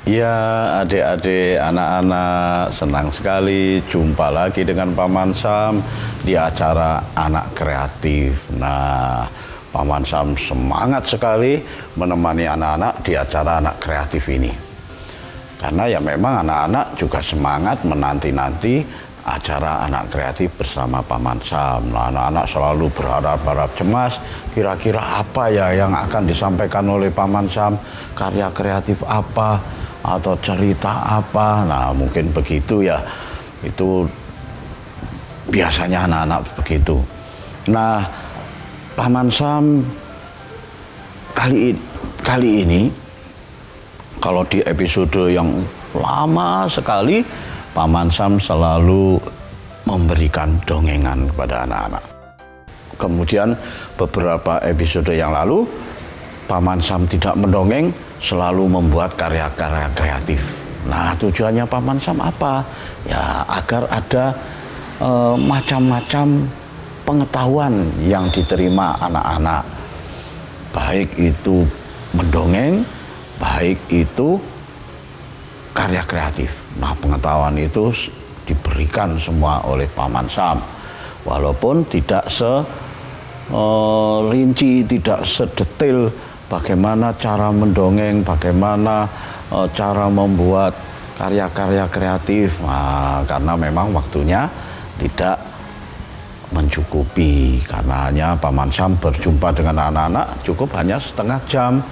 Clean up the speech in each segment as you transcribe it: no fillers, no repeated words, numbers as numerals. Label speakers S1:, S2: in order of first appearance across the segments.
S1: Ya, adik-adik, anak-anak, senang sekali jumpa lagi dengan Paman Sam di acara Anak Kreatif. Nah, Paman Sam semangat sekali menemani anak-anak di acara Anak Kreatif ini. Karena ya memang anak-anak juga semangat menanti-nanti acara Anak Kreatif bersama Paman Sam. Nah, anak-anak selalu berharap-harap cemas, kira-kira apa ya yang akan disampaikan oleh Paman Sam, karya kreatif apa, atau cerita apa. Nah, mungkin begitu ya, itu biasanya anak-anak begitu. Nah, Paman Sam kali ini kalau di episode yang lama sekali, Paman Sam selalu memberikan dongengan kepada anak-anak. Kemudian beberapa episode yang lalu Paman Sam tidak mendongeng, selalu membuat karya-karya kreatif. Nah, tujuannya Paman Sam apa? Ya, agar ada macam-macam pengetahuan yang diterima anak-anak. Baik itu mendongeng, baik itu karya kreatif. Nah, pengetahuan itu diberikan semua oleh Paman Sam. Walaupun tidak rinci, tidak sedetail bagaimana cara mendongeng, bagaimana cara membuat karya-karya kreatif. Nah, karena memang waktunya tidak mencukupi, karena hanya Paman Sam berjumpa dengan anak-anak cukup hanya setengah jam.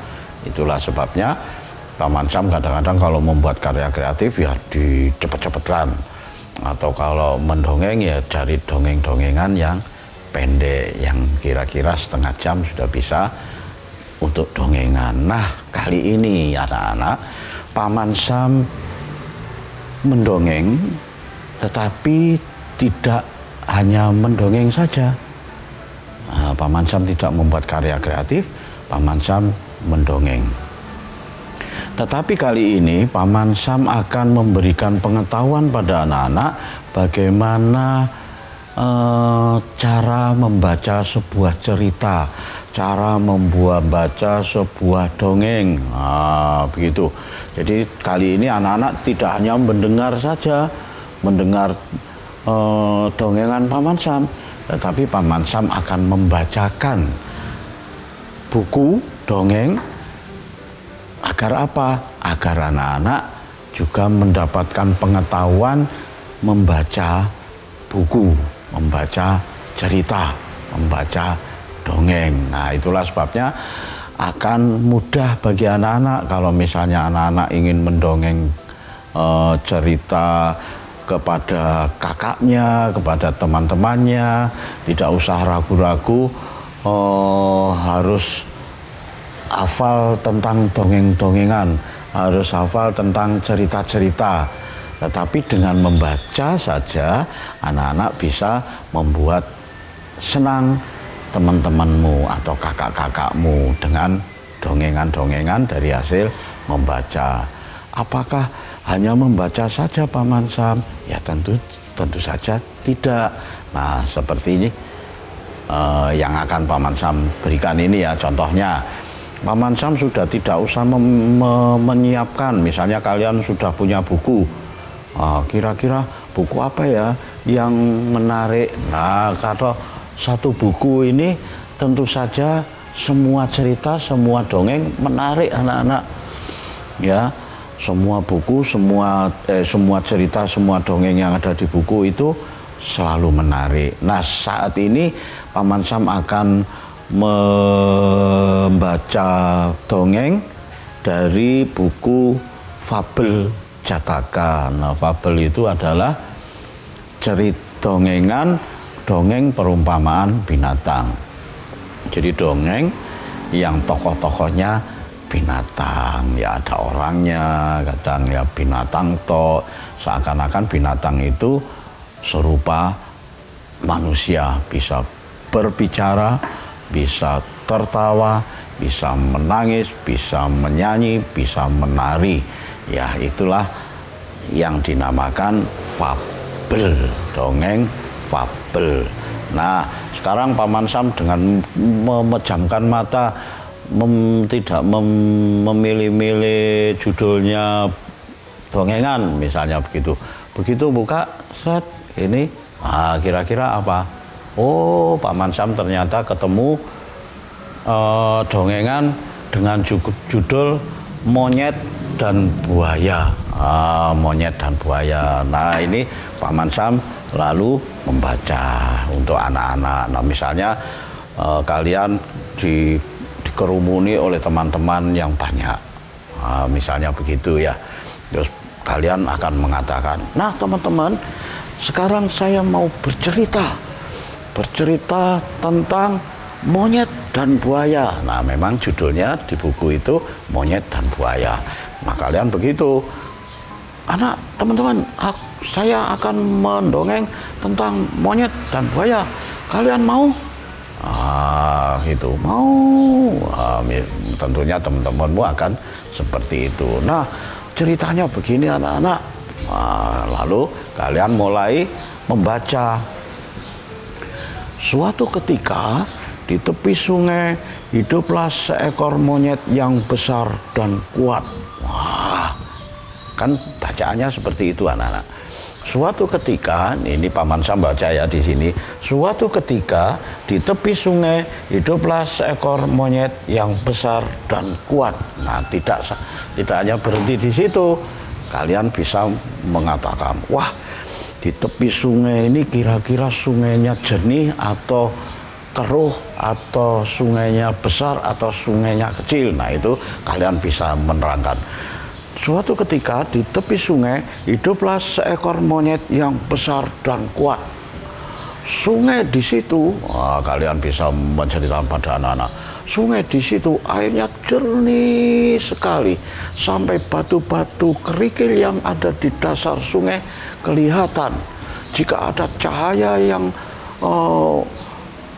S1: Itulah sebabnya Paman Sam kadang-kadang kalau membuat karya kreatif ya dicepet-cepetkan, atau kalau mendongeng ya cari dongeng-dongengan yang pendek, yang kira-kira setengah jam sudah bisa untuk dongengan. Nah, kali ini anak-anak, Paman Sam mendongeng, tetapi tidak hanya mendongeng saja. Nah, Paman Sam tidak membuat karya kreatif, Paman Sam mendongeng. Tetapi kali ini Paman Sam akan memberikan pengetahuan pada anak-anak bagaimana cara membaca sebuah cerita, cara membaca sebuah dongeng. Nah, begitu. Jadi kali ini anak-anak tidak hanya mendengar saja, mendengar dongengan Paman Sam, tetapi Paman Sam akan membacakan buku dongeng. Agar apa? Agar anak-anak juga mendapatkan pengetahuan membaca buku, membaca cerita, membaca dongeng. Nah, itulah sebabnya akan mudah bagi anak-anak kalau misalnya anak-anak ingin mendongeng cerita kepada kakaknya, kepada teman-temannya, tidak usah ragu-ragu harus hafal tentang dongeng-dongengan, harus hafal tentang cerita-cerita. Tetapi dengan membaca saja, anak-anak bisa membuat senang teman-temanmu atau kakak-kakakmu dengan dongengan-dongengan dari hasil membaca. Apakah hanya membaca saja Paman Sam? Ya tentu saja tidak. Nah, seperti ini yang akan Paman Sam berikan ini ya, contohnya. Paman Sam sudah tidak usah menyiapkan, misalnya kalian sudah punya buku, kira-kira buku apa ya yang menarik. Nah, kalau satu buku ini tentu saja semua cerita, semua dongeng menarik anak-anak. Ya, semua buku, semua cerita, semua dongeng yang ada di buku itu selalu menarik. Nah, saat ini Paman Sam akan membaca dongeng dari buku Fabel Jataka. Nah, fabel itu adalah cerita dongeng perumpamaan binatang. Jadi dongeng yang tokoh-tokohnya binatang, ya ada orangnya, kadang ya binatang toh, seakan-akan binatang itu serupa manusia, bisa berbicara, bisa tertawa, bisa menangis, bisa menyanyi, bisa menari. Ya, itulah yang dinamakan fabel, dongeng fabel. Nah, sekarang Paman Sam dengan memejamkan mata tidak memilih-milih judulnya dongengan misalnya begitu. Begitu buka set ini, kira-kira apa? Oh, Paman Sam ternyata ketemu dongengan dengan judul Monyet dan Buaya. Monyet dan Buaya. Nah, ini Paman Sam lalu membaca untuk anak-anak. Nah, misalnya kalian dikerumuni oleh teman-teman yang banyak, misalnya begitu ya. Terus kalian akan mengatakan, nah teman-teman, sekarang saya mau bercerita tentang Monyet dan Buaya. Nah, memang judulnya di buku itu Monyet dan Buaya. Nah, kalian begitu, anak teman-teman, saya akan mendongeng tentang Monyet dan Buaya. Kalian mau? Gitu, mau. Tentunya teman-temanmu akan seperti itu. Nah, ceritanya begini anak-anak. Lalu kalian mulai membaca. Suatu ketika di tepi sungai hiduplah seekor monyet yang besar dan kuat. Wah, kan bacaannya seperti itu anak-anak. Suatu ketika, ini Paman Sam baca ya di sini. Suatu ketika di tepi sungai hiduplah seekor monyet yang besar dan kuat. Nah, tidak hanya berhenti di situ. Kalian bisa mengatakan, wah, di tepi sungai ini kira-kira sungainya jernih atau keruh, atau sungainya besar atau sungainya kecil. Nah, itu kalian bisa menerangkan. Suatu ketika di tepi sungai hiduplah seekor monyet yang besar dan kuat. Sungai di situ, kalian bisa menceritakan pada anak-anak. Sungai di situ airnya jernih sekali, sampai batu-batu kerikil yang ada di dasar sungai kelihatan. Jika ada cahaya yang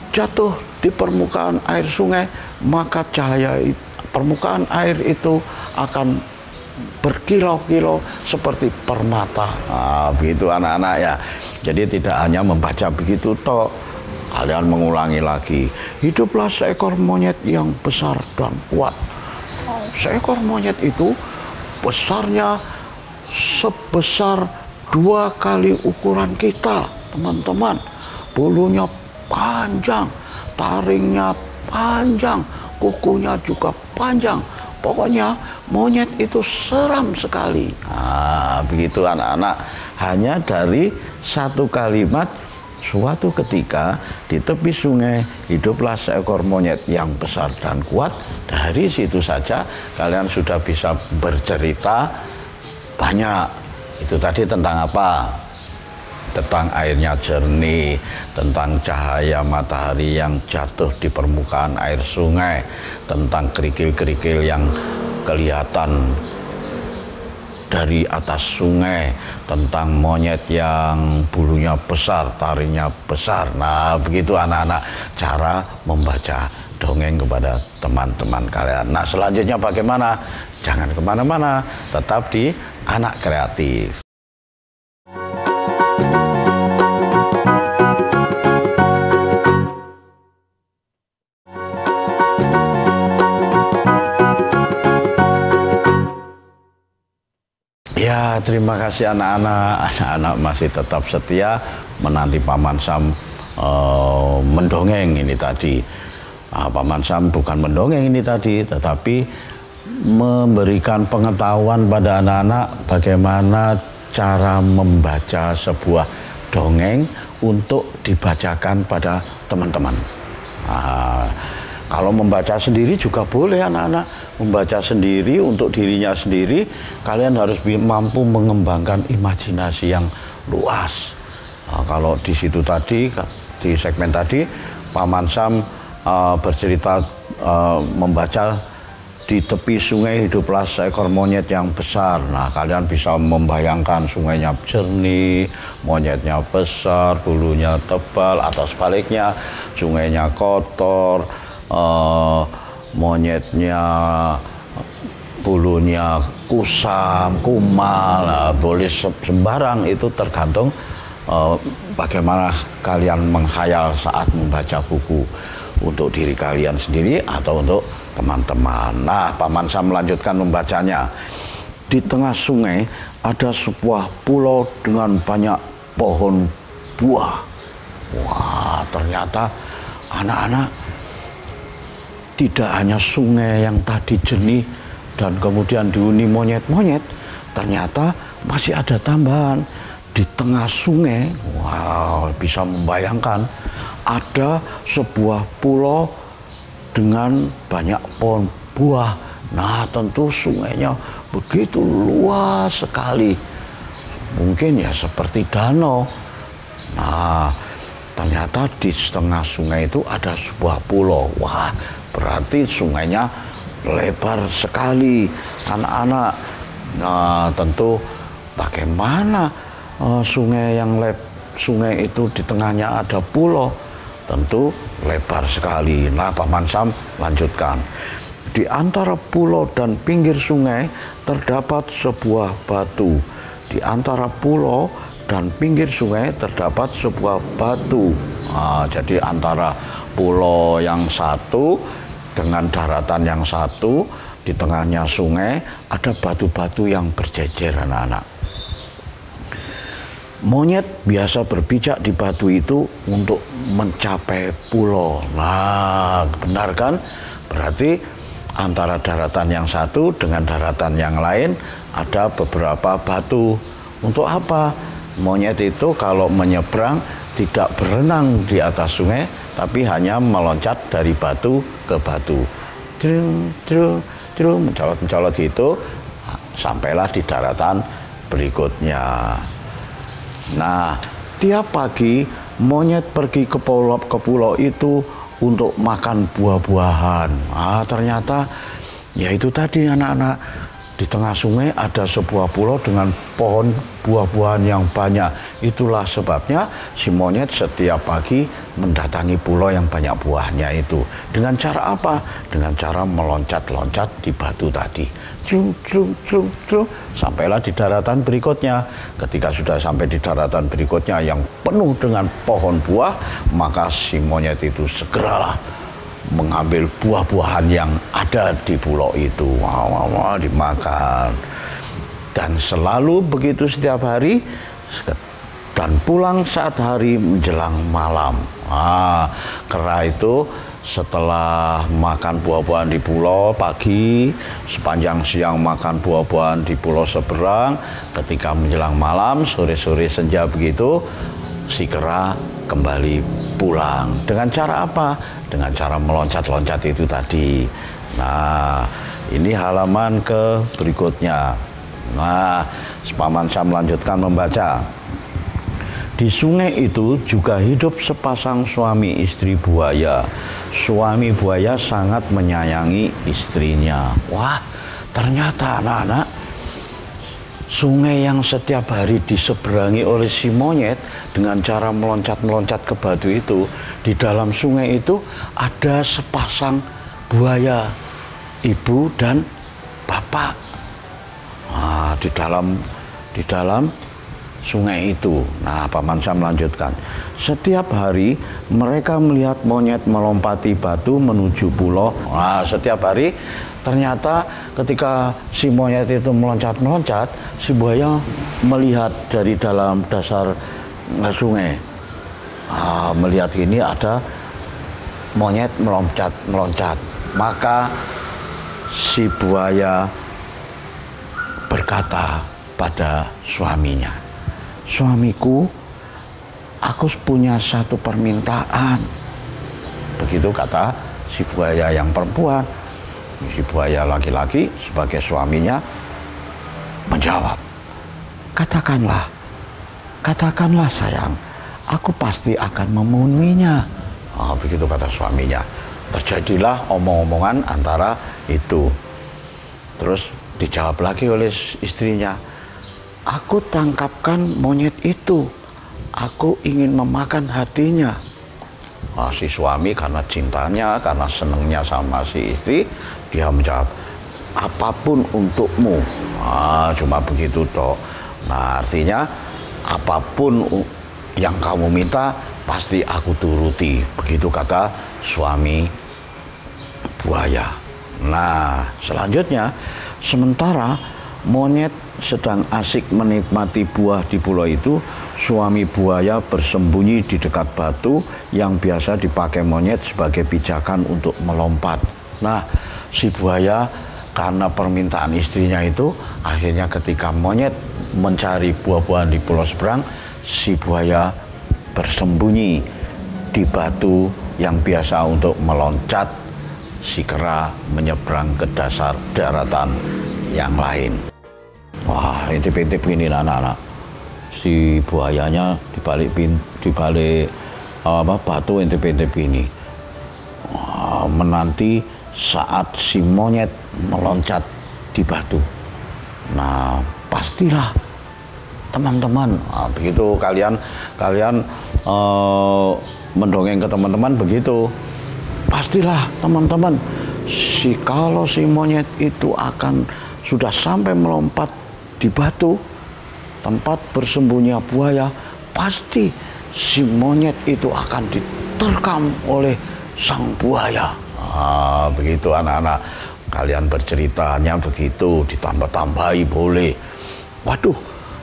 S1: jatuh di permukaan air sungai, maka cahaya permukaan air itu akan berkilau-kilau seperti permata. Begitu anak-anak ya. Jadi tidak hanya membaca begitu toh, kalian mengulangi lagi. Hiduplah seekor monyet yang besar dan kuat. Seekor monyet itu besarnya sebesar 2 kali ukuran kita, teman-teman. Bulunya panjang, taringnya panjang, kukunya juga panjang. Pokoknya monyet itu seram sekali. Begitu anak-anak. Hanya dari satu kalimat, suatu ketika di tepi sungai hiduplah seekor monyet yang besar dan kuat. Dari situ saja kalian sudah bisa bercerita banyak. Itu tadi tentang apa? Tentang airnya jernih, tentang cahaya matahari yang jatuh di permukaan air sungai, tentang kerikil-kerikil yang kelihatan dari atas sungai, tentang monyet yang bulunya besar, taringnya besar. Nah, begitu anak-anak cara membaca dongeng kepada teman-teman kalian. Nah, selanjutnya bagaimana? Jangan kemana-mana, tetap di Anak Kreatif. Ya, terima kasih anak-anak. Anak-anak masih tetap setia menanti Paman Sam mendongeng ini tadi. Paman Sam bukan mendongeng ini tadi, tetapi memberikan pengetahuan pada anak-anak bagaimana cara membaca sebuah dongeng untuk dibacakan pada teman-teman. Kalau membaca sendiri juga boleh anak-anak. Membaca sendiri untuk dirinya sendiri, kalian harus mampu mengembangkan imajinasi yang luas. Kalau di situ tadi, di segmen tadi, Paman Sam bercerita membaca di tepi sungai hiduplah seekor monyet yang besar. Nah, kalian bisa membayangkan sungainya jernih, monyetnya besar, bulunya tebal, atau sebaliknya sungainya kotor, monyetnya bulunya kusam, kumal. Boleh sembarang, itu tergantung bagaimana kalian menghayal saat membaca buku untuk diri kalian sendiri atau untuk teman-teman. Nah, Paman Sam melanjutkan membacanya. Di tengah sungai ada sebuah pulau dengan banyak pohon buah. Wah, ternyata anak-anak, tidak hanya sungai yang tadi jernih dan kemudian dihuni monyet-monyet, ternyata masih ada tambahan. Di tengah sungai, wow, bisa membayangkan ada sebuah pulau dengan banyak pohon buah. Nah, tentu sungainya begitu luas sekali. Mungkin ya seperti danau. Nah, ternyata di tengah sungai itu ada sebuah pulau. Wah, berarti sungainya lebar sekali, anak-anak. Nah, tentu bagaimana sungai itu di tengahnya ada pulau? Tentu lebar sekali. Nah, Paman Sam lanjutkan. Di antara pulau dan pinggir sungai terdapat sebuah batu. Di antara pulau dan pinggir sungai terdapat sebuah batu. Nah, jadi antara pulau yang satu dengan daratan yang satu, di tengahnya sungai ada batu-batu yang berjejer, anak-anak. Monyet biasa berpijak di batu itu untuk mencapai pulau. Nah, benar kan? Berarti antara daratan yang satu dengan daratan yang lain ada beberapa batu. Untuk apa? Monyet itu kalau menyeberang tidak berenang di atas sungai, tapi hanya meloncat dari batu ke batu. Mencolot-mencolot itu, sampailah di daratan berikutnya. Nah, tiap pagi monyet pergi ke pulau itu untuk makan buah-buahan. Ah, ternyata ya itu tadi, anak-anak, di tengah sungai ada sebuah pulau dengan pohon buah-buahan yang banyak. Itulah sebabnya si monyet setiap pagi mendatangi pulau yang banyak buahnya itu. Dengan cara apa? Dengan cara meloncat-loncat di batu tadi. Sampailah di daratan berikutnya. Ketika sudah sampai di daratan berikutnya yang penuh dengan pohon buah, maka si monyet itu segeralah mengambil buah-buahan yang ada di pulau itu. Dimakan. Dan selalu begitu setiap hari, dan pulang saat hari menjelang malam. Kera itu setelah makan buah-buahan di pulau pagi, sepanjang siang makan buah-buahan di pulau seberang, ketika menjelang malam, sore-sore senja begitu, si kera kembali pulang. Dengan cara apa? Dengan cara meloncat-loncat itu tadi. Nah, ini halaman ke berikutnya. Nah, Paman Sam melanjutkan membaca. Di sungai itu juga hidup sepasang suami istri buaya. Suami buaya sangat menyayangi istrinya. Wah, ternyata anak-anak, sungai yang setiap hari diseberangi oleh si monyet dengan cara meloncat-meloncat ke batu itu, di dalam sungai itu ada sepasang buaya, ibu dan bapak. Nah, di dalam sungai itu. Nah, Paman Sam melanjutkan. Setiap hari mereka melihat monyet melompati batu menuju pulau. Nah, setiap hari ternyata ketika si monyet itu meloncat-meloncat, si buaya melihat dari dalam dasar sungai. Melihat ini ada monyet meloncat-meloncat. Maka si buaya berkata pada suaminya, "Suamiku, aku punya satu permintaan." Begitu kata si buaya yang perempuan. Si buaya laki-laki sebagai suaminya menjawab, katakanlah sayang, aku pasti akan memenuhinya." Begitu kata suaminya. Terjadilah omong-omongan antara itu. Terus dijawab lagi oleh istrinya, "Aku tangkapkan monyet itu. Aku ingin memakan hatinya." Si suami karena cintanya, karena senangnya sama si istri, dia menjawab, "Apapun untukmu." Cuma begitu toh. Nah, artinya apapun yang kamu minta pasti aku turuti. Begitu kata suami buaya. Nah, selanjutnya, sementara monyet sedang asik menikmati buah di pulau itu, suami buaya bersembunyi di dekat batu yang biasa dipakai monyet sebagai pijakan untuk melompat. Nah, si buaya karena permintaan istrinya itu, akhirnya ketika monyet mencari buah-buahan di pulau seberang, si buaya bersembunyi di batu yang biasa untuk meloncat. Si kera menyeberang ke dasar daratan yang lain. Wah, intip-intip gini anak-anak. Si buayanya dibalik batu intip-intip gini. Wah, menanti saat si monyet meloncat di batu. Nah, pastilah teman-teman. Nah, begitu kalian mendongeng ke teman-teman begitu. Pastilah teman-teman, kalau si monyet itu akan sudah sampai melompat di batu tempat bersembunyi buaya, pasti si monyet itu akan diterkam oleh sang buaya. Nah, begitu anak-anak, kalian berceritanya begitu, ditambah-tambahi boleh. Waduh,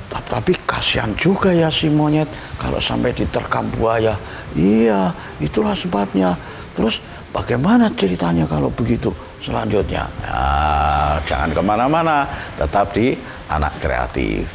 S1: tapi kasihan juga ya si monyet kalau sampai diterkam buaya. Iya, itulah sebabnya. Terus bagaimana ceritanya kalau begitu selanjutnya? Nah, jangan kemana-mana, tetap di Anak Kreatif.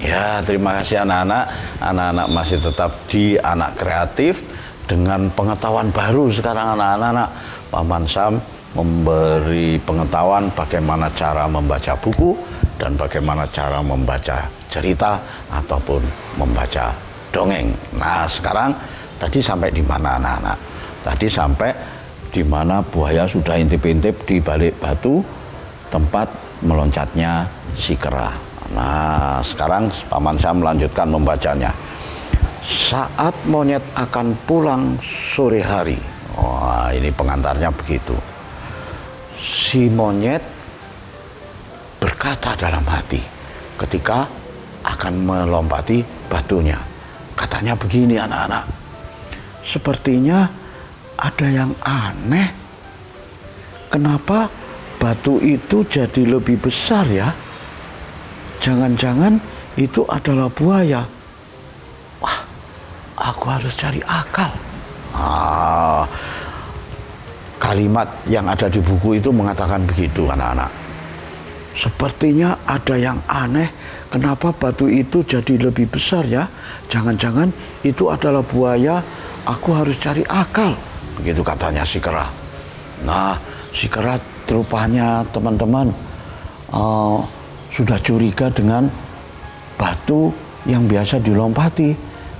S1: Ya, terima kasih anak-anak. Anak-anak masih tetap di Anak Kreatif dengan pengetahuan baru sekarang anak-anak. Paman Sam memberi pengetahuan bagaimana cara membaca buku dan bagaimana cara membaca cerita ataupun membaca dongeng. Nah, sekarang tadi sampai di mana anak-anak? Tadi sampai di mana buaya sudah intip-intip di balik batu tempat meloncatnya si kera. Nah, sekarang Paman Sam melanjutkan membacanya. Saat monyet akan pulang sore hari. Wah, ini pengantarnya begitu. Si monyet berkata dalam hati ketika akan melompati batunya. Katanya begini anak-anak. Sepertinya ada yang aneh. Kenapa batu itu jadi lebih besar ya? Jangan-jangan itu adalah buaya. Wah, aku harus cari akal. Kalimat yang ada di buku itu mengatakan begitu anak-anak. Sepertinya ada yang aneh, kenapa batu itu jadi lebih besar ya? Jangan-jangan itu adalah buaya, aku harus cari akal. Begitu katanya si kera. Nah, si kera rupanya teman-teman sudah curiga dengan batu yang biasa dilompati.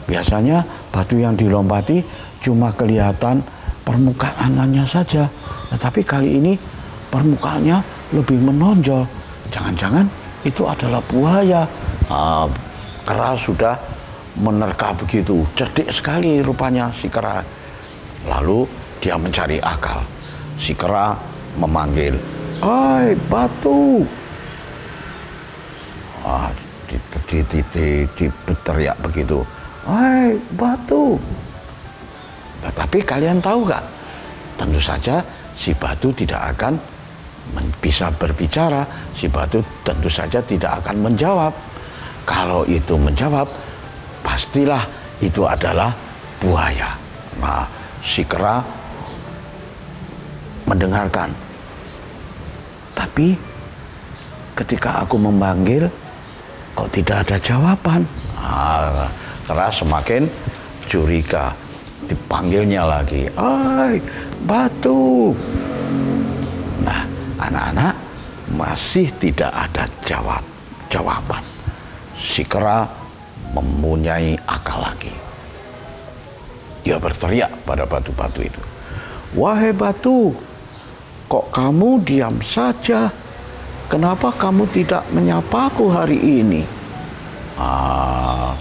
S1: Biasanya batu yang dilompati cuma kelihatan permukaannya saja, tetapi kali ini permukaannya lebih menonjol. Jangan-jangan itu adalah buaya. Kera sudah menerka begitu, cerdik sekali rupanya si kera. Lalu dia mencari akal. Si kera memanggil, "Hai batu!" Diteriak begitu, "Hai batu!" Tetapi kalian tahu gak? Tentu saja si batu tidak akan bisa berbicara. Si batu tentu saja tidak akan menjawab. Kalau itu menjawab, pastilah itu adalah buaya. Nah, si kera mendengarkan. Tapi ketika aku memanggil, kok tidak ada jawaban? Kera semakin curiga. Dipanggilnya lagi, "Hai batu!" Nah, anak-anak masih tidak ada jawaban. Si kera mempunyai akal lagi. Dia berteriak pada batu-batu itu, "Wahai batu, kok kamu diam saja? Kenapa kamu tidak menyapaku hari ini?"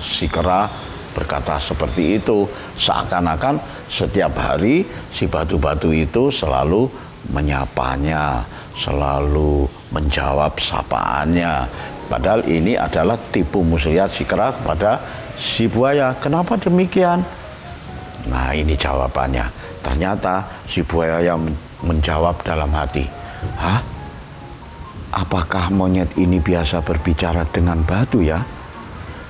S1: Si kera berkata seperti itu, seakan-akan setiap hari si batu-batu itu selalu menyapanya, selalu menjawab sapaannya. Padahal ini adalah tipu muslihat si kera kepada si buaya. Kenapa demikian? Nah, ini jawabannya. Ternyata si buaya yang menjawab dalam hati, "Hah? Apakah monyet ini biasa berbicara dengan batu ya?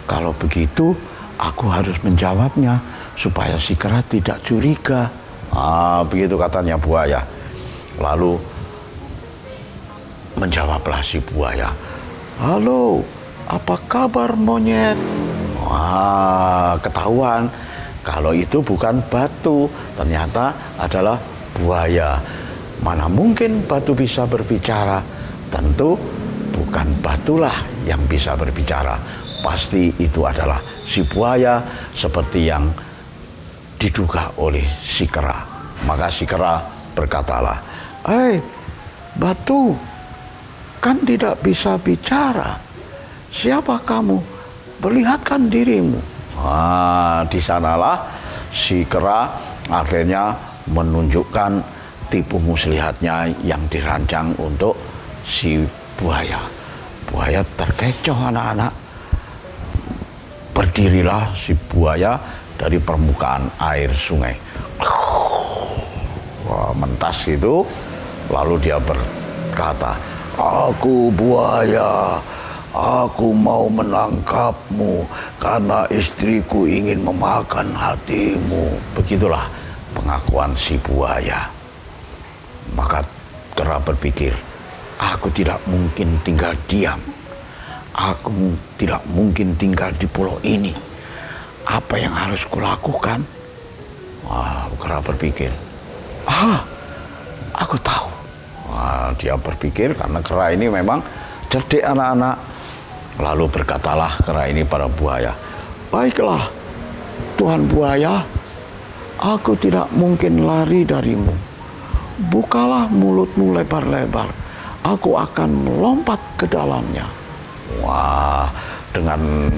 S1: Kalau begitu, aku harus menjawabnya supaya si kera tidak curiga." Begitu katanya buaya. Lalu menjawablah si buaya, "Halo, apa kabar monyet?" Ketahuan kalau itu bukan batu, ternyata adalah buaya. Mana mungkin batu bisa berbicara? Tentu bukan batulah yang bisa berbicara. Pasti itu adalah si buaya seperti yang diduga oleh si kera. Maka si kera berkatalah, "Hei batu, kan tidak bisa bicara. Siapa kamu? Perlihatkan dirimu." Di sanalah si kera akhirnya menunjukkan tipu muslihatnya yang dirancang untuk si buaya. Buaya terkecoh anak-anak. Berdirilah si buaya dari permukaan air sungai. Mentas itu, lalu dia berkata, "Aku buaya, aku mau menangkapmu karena istriku ingin memakan hatimu." Begitulah pengakuan si buaya. Maka kera berpikir, aku tidak mungkin tinggal diam. Aku tidak mungkin tinggal di pulau ini. Apa yang harus kulakukan? Kera berpikir, aku tahu. Dia berpikir karena kera ini memang cerdik anak-anak. Lalu berkatalah kera ini pada buaya, "Baiklah, Tuhan buaya, aku tidak mungkin lari darimu. Bukalah mulutmu lebar-lebar, aku akan melompat ke dalamnya." Dengan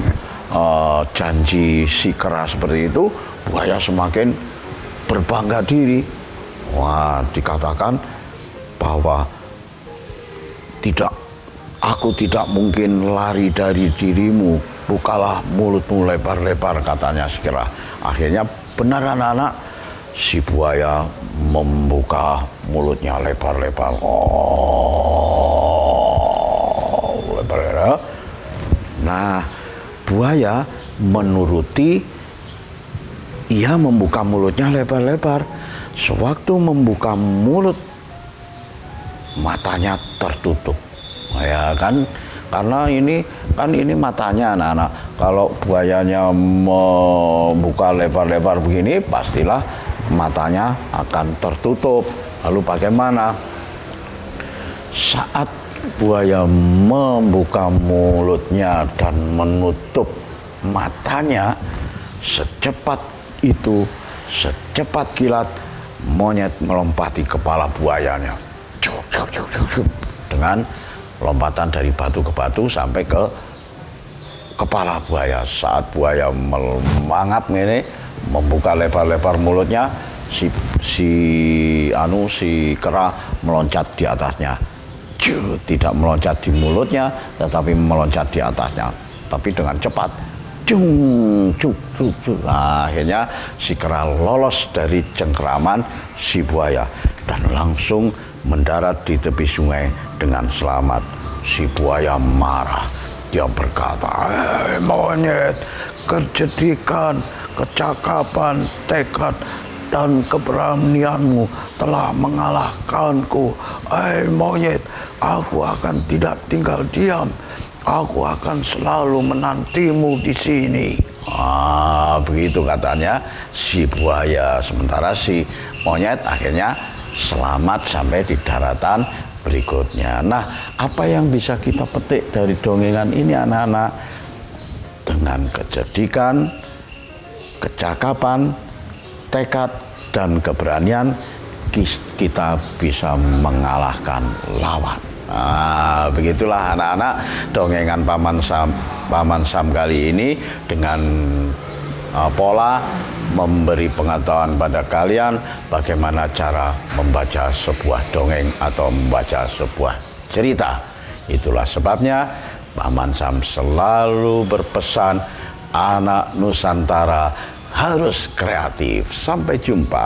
S1: janji si kera seperti itu, buaya semakin berbangga diri. Dikatakan bahwa aku tidak mungkin lari dari dirimu. Bukalah mulutmu lebar-lebar, katanya si kera. Akhirnya benar anak-anak, si buaya membuka mulutnya lebar-lebar. Lebar-lebar. Nah, buaya menuruti, ia membuka mulutnya lebar-lebar. Sewaktu membuka mulut, matanya tertutup. Ya kan, karena ini matanya anak-anak. Kalau buayanya membuka lebar-lebar begini, pastilah matanya akan tertutup. Lalu bagaimana? Saat buaya membuka mulutnya dan menutup matanya, secepat itu, secepat kilat, monyet melompati kepala buayanya dengan lompatan dari batu ke batu sampai ke kepala buaya. Saat buaya mangap ini, membuka lebar-lebar mulutnya, si kera meloncat di atasnya. Tidak meloncat di mulutnya, tetapi meloncat di atasnya, tapi dengan cepat. Akhirnya si kera lolos dari cengkeraman si buaya dan langsung mendarat di tepi sungai dengan selamat. Si buaya marah. Dia berkata, monyet, kejedikan, kecakapan, tekad, dan keberanianmu telah mengalahkanku. Monyet, aku akan tidak tinggal diam. Aku akan selalu menantimu di sini. Begitu katanya si buaya. Sementara si monyet akhirnya selamat sampai di daratan berikutnya. Nah, apa yang bisa kita petik dari dongengan ini anak-anak? Dengan kejedikan, kecakapan, tekad, dan keberanian, kita bisa mengalahkan lawan. Begitulah anak-anak, dongengan Paman Sam kali ini dengan pola memberi pengetahuan pada kalian bagaimana cara membaca sebuah dongeng atau membaca sebuah cerita. Itulah sebabnya Paman Sam selalu berpesan anak Nusantara harus kreatif. Sampai jumpa.